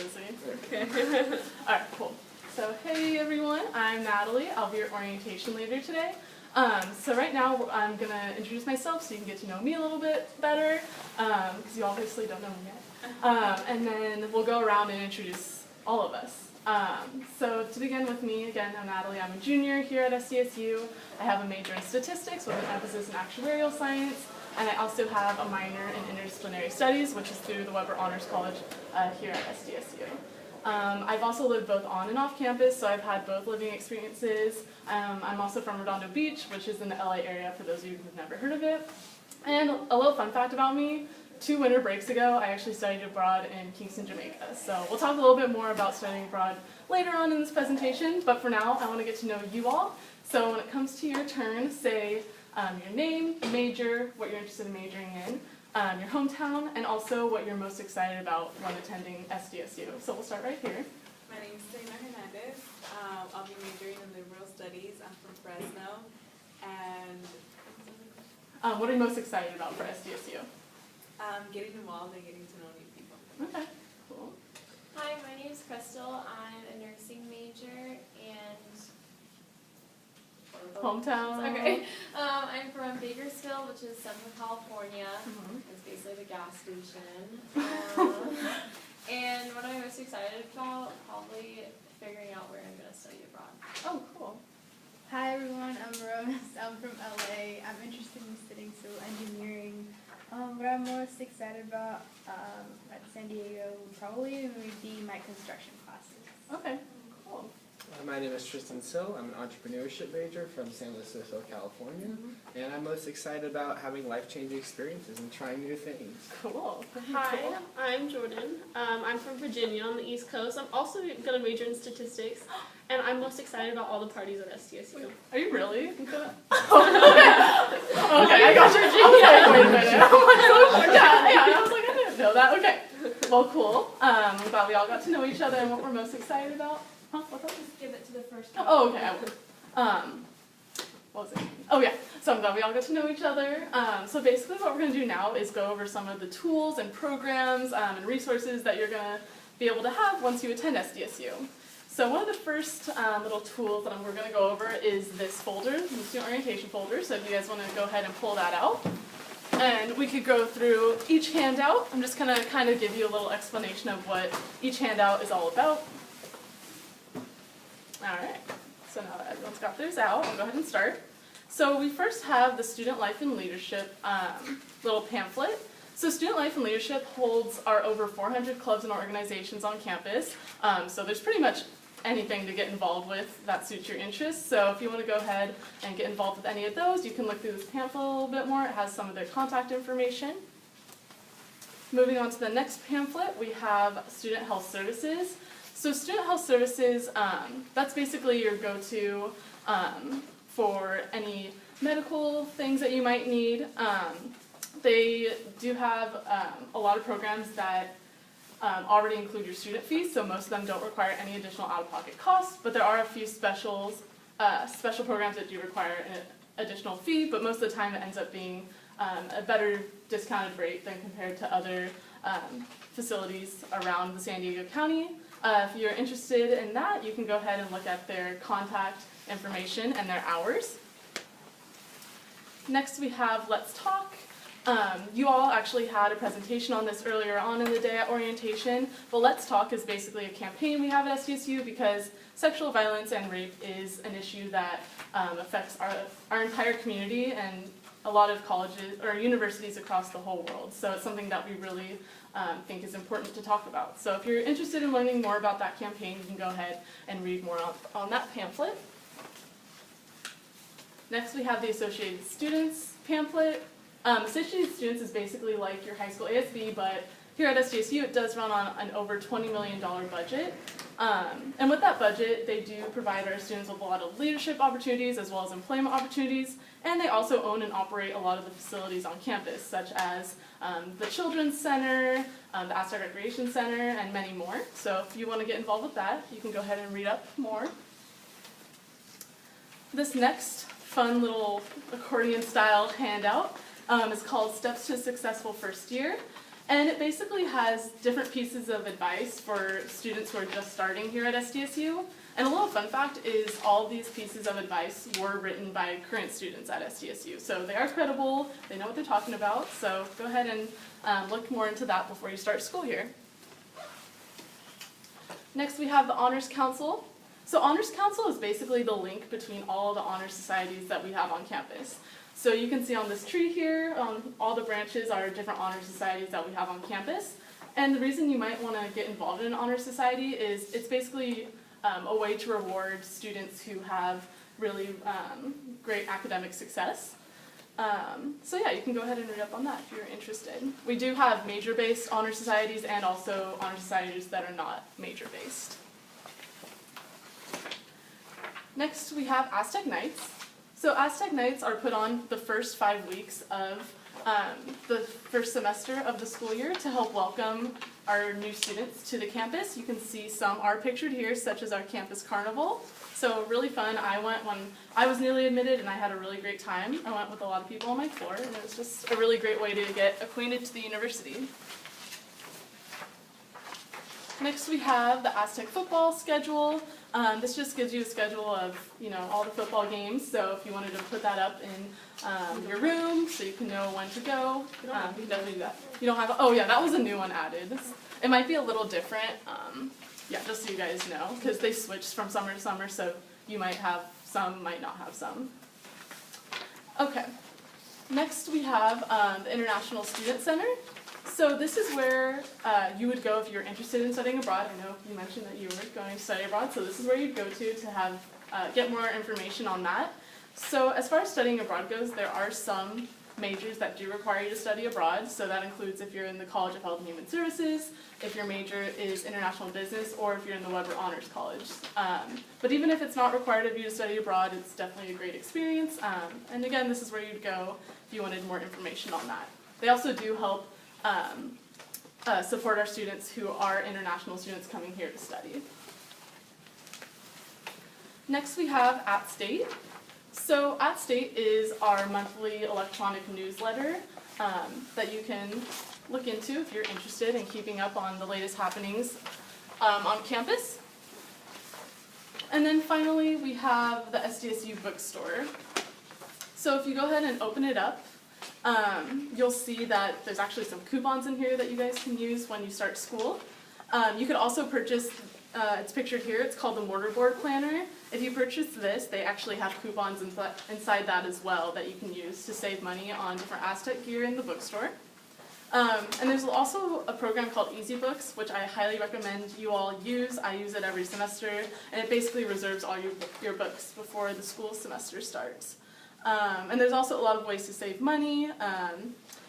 Lizzie. Okay. All right, cool. So hey everyone, I'm Natalie. I'll be your orientation leader today. So right now I'm going to introduce myself so you can get to know me a little bit better, because you obviously don't know me yet. And then we'll go around and introduce all of us. So to begin with me, again, I'm Natalie. I'm a junior here at SDSU. I have a major in statistics with an emphasis in actuarial science, and I also have a minor in interdisciplinary studies, which is through the Weber Honors College here at SDSU. I've also lived both on and off campus, so I've had both living experiences. I'm also from Redondo Beach, which is in the LA area for those of you who've never heard of it. And a little fun fact about me, 2 winter breaks ago, I actually studied abroad in Kingston, Jamaica. So we'll talk a little bit more about studying abroad later on in this presentation, but for now, I want to get to know you all. So when it comes to your turn, say your name, major, what you're interested in majoring in, your hometown, and also what you're most excited about when attending SDSU. So we'll start right here. My name is Selena Hernandez. I'll be majoring in liberal studies. I'm from Fresno. And what are you most excited about for SDSU? Getting involved and getting to know new people. Okay, cool. Hi, my name is Crystal. I'm a nursing major and Hometown. Okay. I'm from Bakersfield, which is Central California. Mm-hmm. It's basically the gas station. And what I'm most excited about, probably figuring out where I'm going to study abroad. Oh, cool. Hi everyone, I'm Rose. I'm from LA. I'm interested in studying civil engineering. What I'm most excited about at San Diego probably would be my construction classes. Okay, cool. My name is Tristan Sill. I'm an entrepreneurship major from San Luis Obispo, California, and I'm most excited about having life-changing experiences and trying new things. Cool. Hi, I'm Jordan. I'm from Virginia on the East Coast. I'm also going to major in statistics, and I'm most excited about all the parties at SDSU. Are you really? Okay, I got your Virginia. I was like, wait a minute. I was like, I didn't know that. Okay. Well, cool. I'm glad we all got to know each other and what we're most excited about. Huh? What's that? Just give it to the first one. Oh, okay. What was it? Oh, yeah. So I'm glad we all got to know each other. So basically what we're going to do now is go over some of the tools and programs and resources that you're going to be able to have once you attend SDSU. So one of the first little tools that we're going to go over is this folder, the student orientation folder. So if you guys want to go ahead and pull that out. And we could go through each handout. I'm just going to kind of give you a little explanation of what each handout is all about. Alright, so now that everyone's got theirs out, I'll go ahead and start. So we first have the Student Life and Leadership little pamphlet. So Student Life and Leadership holds our over 400 clubs and organizations on campus. So there's pretty much anything to get involved with that suits your interests. So if you want to go ahead and get involved with any of those, you can look through this pamphlet a little bit more. It has some of their contact information. Moving on to the next pamphlet, we have Student Health Services. So Student Health Services, that's basically your go-to for any medical things that you might need. They do have a lot of programs that already include your student fees, so most of them don't require any additional out-of-pocket costs, but there are a few special programs that do require an additional fee, but most of the time it ends up being a better discounted rate than compared to other facilities around the San Diego County. If you're interested in that, you can go ahead and look at their contact information and their hours. Next we have Let's Talk. You all actually had a presentation on this earlier on in the day at orientation, but Let's Talk is basically a campaign we have at SDSU because sexual violence and rape is an issue that affects our entire community and a lot of colleges or universities across the whole world. So it's something that we really think is important to talk about. So if you're interested in learning more about that campaign, you can go ahead and read more on that pamphlet. Next we have the Associated Students pamphlet. Associated Students is basically like your high school ASB, but here at SDSU it does run on an over $20 million budget. And with that budget, they do provide our students with a lot of leadership opportunities as well as employment opportunities, and they also own and operate a lot of the facilities on campus, such as the Children's Center, the Aztec Recreation Center, and many more. So if you want to get involved with that, you can go ahead and read up more. This next fun little accordion-style handout is called Steps to a Successful First Year. And it basically has different pieces of advice for students who are just starting here at SDSU. And a little fun fact is all these pieces of advice were written by current students at SDSU. So they are credible, they know what they're talking about, so go ahead and look more into that before you start school here. Next we have the Honors Council. So Honors Council is basically the link between all the honor societies that we have on campus. So you can see on this tree here, all the branches are different honor societies that we have on campus. And the reason you might want to get involved in an honor society is it's basically a way to reward students who have really great academic success. So yeah, you can go ahead and read up on that if you're interested. We do have major-based honor societies and also honor societies that are not major-based. Next we have Aztec Nights. So Aztec Nights are put on the first 5 weeks of the first semester of the school year to help welcome our new students to the campus. You can see some are pictured here, such as our campus carnival. So really fun. I went when I was newly admitted and I had a really great time. I went with a lot of people on my floor and it was just a really great way to get acquainted to the university. Next we have the Aztec football schedule. This just gives you a schedule of, all the football games. So if you wanted to put that up in your room so you can know when to go, you can definitely do that. You don't have, oh yeah, that was a new one added. It might be a little different, yeah, just so you guys know, because they switched from summer to summer, so you might have some, might not have some. Okay, next we have the International Student Center. So this is where you would go if you're interested in studying abroad. I know you mentioned that you were going to study abroad, so this is where you'd go to have get more information on that. So as far as studying abroad goes, there are some majors that do require you to study abroad. So that includes if you're in the College of Health and Human Services, if your major is international business, or if you're in the Weber Honors College. But even if it's not required of you to study abroad, it's definitely a great experience. And again, this is where you'd go if you wanted more information on that. They also do help support our students who are international students coming here to study. Next we have At State. So At State is our monthly electronic newsletter that you can look into if you're interested in keeping up on the latest happenings on campus. And then finally we have the SDSU bookstore. So if you go ahead and open it up, you'll see that there's actually some coupons in here that you guys can use when you start school. You could also purchase, it's pictured here, it's called the Mortarboard Planner. If you purchase this, they actually have coupons inside that as well that you can use to save money on different Aztec gear in the bookstore. And there's also a program called Easy Books, which I highly recommend you all use. I use it every semester, and it basically reserves all your books before the school semester starts. And there's also a lot of ways to save money.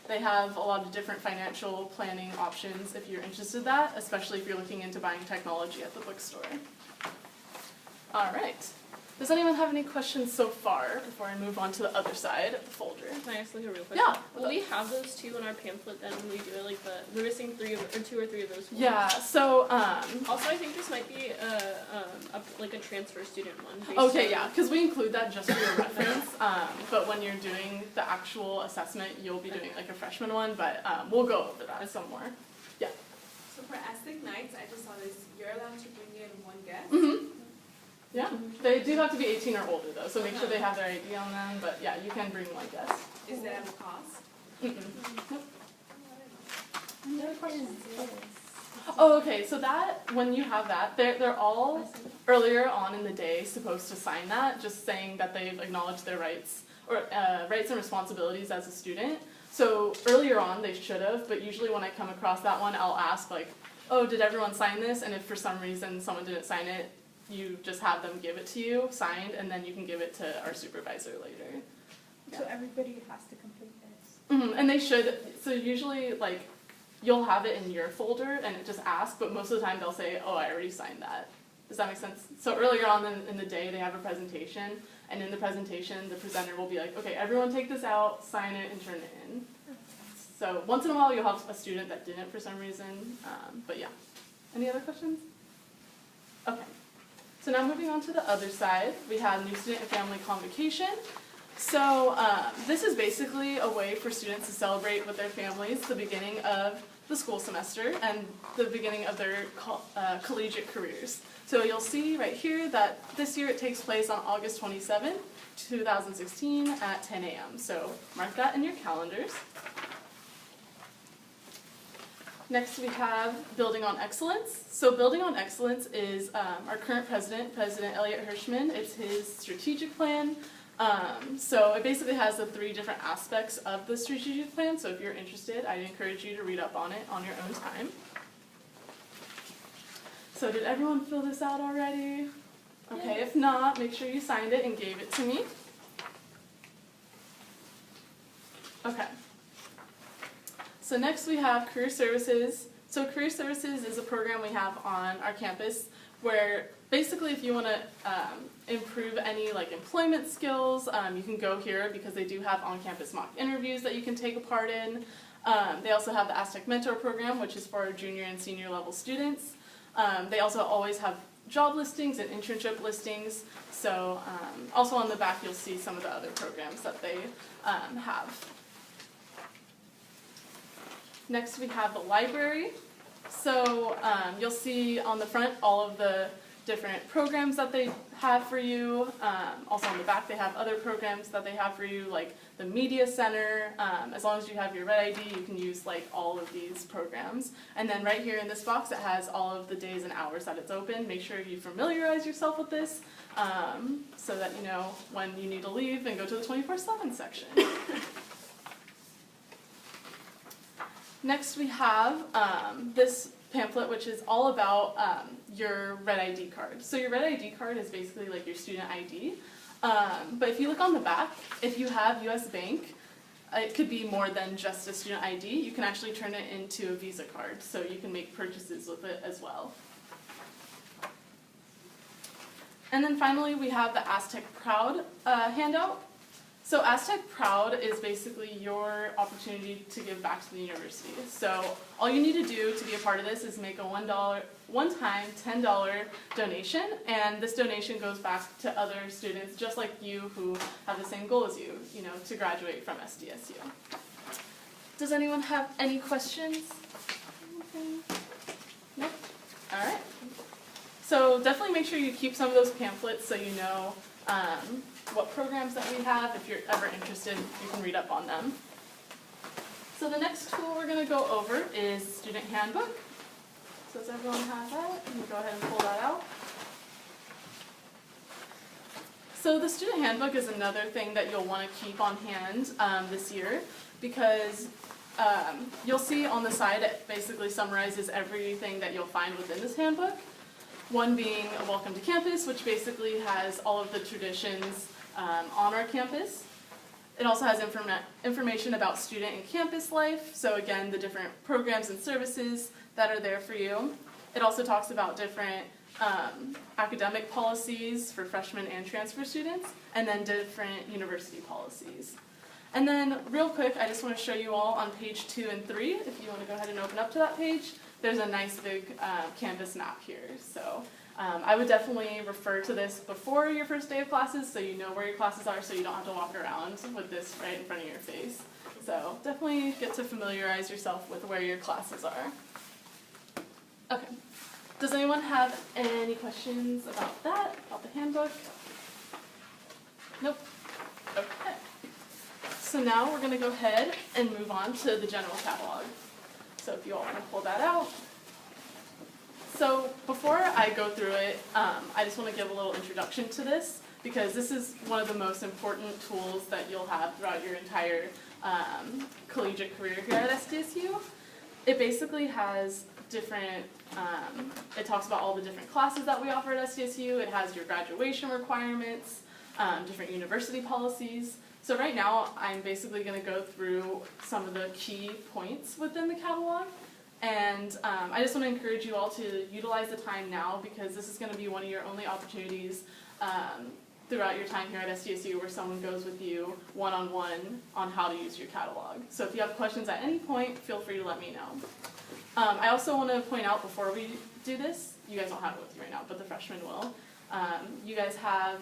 They have a lot of different financial planning options if you're interested in that, especially if you're looking into buying technology at the bookstore. All right. Does anyone have any questions so far before I move on to the other side of the folder? Can I ask like a real question? Yeah. Will we have those two in our pamphlet then when we do it? Like we're missing 2 or 3 of those ones. Yeah. So Also, I think this might be like a transfer student one. okay, yeah, because we include that just for your reference. But when you're doing the actual assessment, you'll be doing like a freshman one. But we'll go over that some more. Yeah. So for Aztec Nights, I just saw this, you're allowed to bring in one guest. Mm-hmm. Yeah, they do have to be 18 or older though, so make sure they have their ID on them, but yeah, you can bring one guest. Is that at a cost? Mm-mm. Nope. What is this? Oh, okay, so that, when you have that, they're all earlier on in the day supposed to sign that, just saying that they've acknowledged their rights, or rights and responsibilities as a student. So earlier on they should have, but usually when I come across that one, I'll ask like, oh, did everyone sign this? And if for some reason someone didn't sign it, you just have them give it to you, signed, and then you can give it to our supervisor later. Yeah. So everybody has to complete this. Mm-hmm. And they should, so usually like, you'll have it in your folder and it just asks, but most of the time they'll say, oh, I already signed that. Does that make sense? So earlier on in the day they have a presentation, and in the presentation the presenter will be like, okay, everyone take this out, sign it, and turn it in. So once in a while you'll have a student that didn't for some reason, but yeah. Any other questions? Okay. So now moving on to the other side, we have New Student and Family Convocation. So this is basically a way for students to celebrate with their families the beginning of the school semester and the beginning of their collegiate careers. So you'll see right here that this year it takes place on August 27th, 2016 at 10 a.m. So mark that in your calendars. Next we have Building on Excellence. So Building on Excellence is our current president, President Elliot Hirschman. It's his strategic plan. So it basically has the 3 different aspects of the strategic plan. So if you're interested, I'd encourage you to read up on it on your own time. So did everyone fill this out already? Okay, if not, make sure you signed it and gave it to me. Okay. So next we have Career Services. So Career Services is a program we have on our campus where basically if you want to improve any like employment skills, you can go here because they do have on-campus mock interviews that you can take a part in. They also have the Aztec Mentor program, which is for our junior and senior level students. They also always have job listings and internship listings. So also on the back you'll see some of the other programs that they have. Next we have the library. So you'll see on the front all of the different programs that they have for you. Also on the back they have other programs that they have for you, like the Media Center. As long as you have your Red ID, you can use like all of these programs. And then right here in this box it has all of the days and hours that it's open. Make sure you familiarize yourself with this so that you know when you need to leave and go to the 24/7 section. Next we have this pamphlet, which is all about your Red ID card. So your Red ID card is basically like your student ID. But if you look on the back, if you have US Bank, it could be more than just a student ID. You can actually turn it into a Visa card, so you can make purchases with it as well. And then finally we have the Aztec Proud handout. So Aztec Proud is basically your opportunity to give back to the university. So all you need to do to be a part of this is make a one-time $10 donation, and this donation goes back to other students just like you who have the same goal as you, to graduate from SDSU. Does anyone have any questions? Nope. All right. So definitely make sure you keep some of those pamphlets so you know what programs that we have. If you're ever interested, you can read up on them. So the next tool we're going to go over is Student Handbook. So does everyone have that? You can go ahead and pull that out. So the Student Handbook is another thing that you'll want to keep on hand this year because you'll see on the side it basically summarizes everything that you'll find within this handbook. One being a Welcome to Campus, which basically has all of the traditions on our campus. It also has information about student and campus life, so again, the different programs and services that are there for you. It also talks about different academic policies for freshmen and transfer students, and then different university policies. And then, real quick, I just want to show you all on page 2 and 3, if you want to go ahead and open up to that page, there's a nice big canvas map here. So I would definitely refer to this before your first day of classes so you know where your classes are so you don't have to walk around with this right in front of your face. So definitely get to familiarize yourself with where your classes are. Okay. Does anyone have any questions about that, about the handbook? Nope. Okay. So now we're going to go ahead and move on to the general catalog. So if you all want to pull that out. So before I go through it, I just want to give a little introduction to this because this is one of the most important tools that you'll have throughout your entire collegiate career here at SDSU. It basically has different, it talks about all the different classes that we offer at SDSU. It has your graduation requirements, different university policies. So right now, I'm basically going to go through some of the key points within the catalog. And I just want to encourage you all to utilize the time now because this is going to be one of your only opportunities throughout your time here at SDSU where someone goes with you one-on-one on how to use your catalog. So if you have questions at any point, feel free to let me know. I also want to point out before we do this, you guys don't have it with you right now, but the freshmen will. You guys have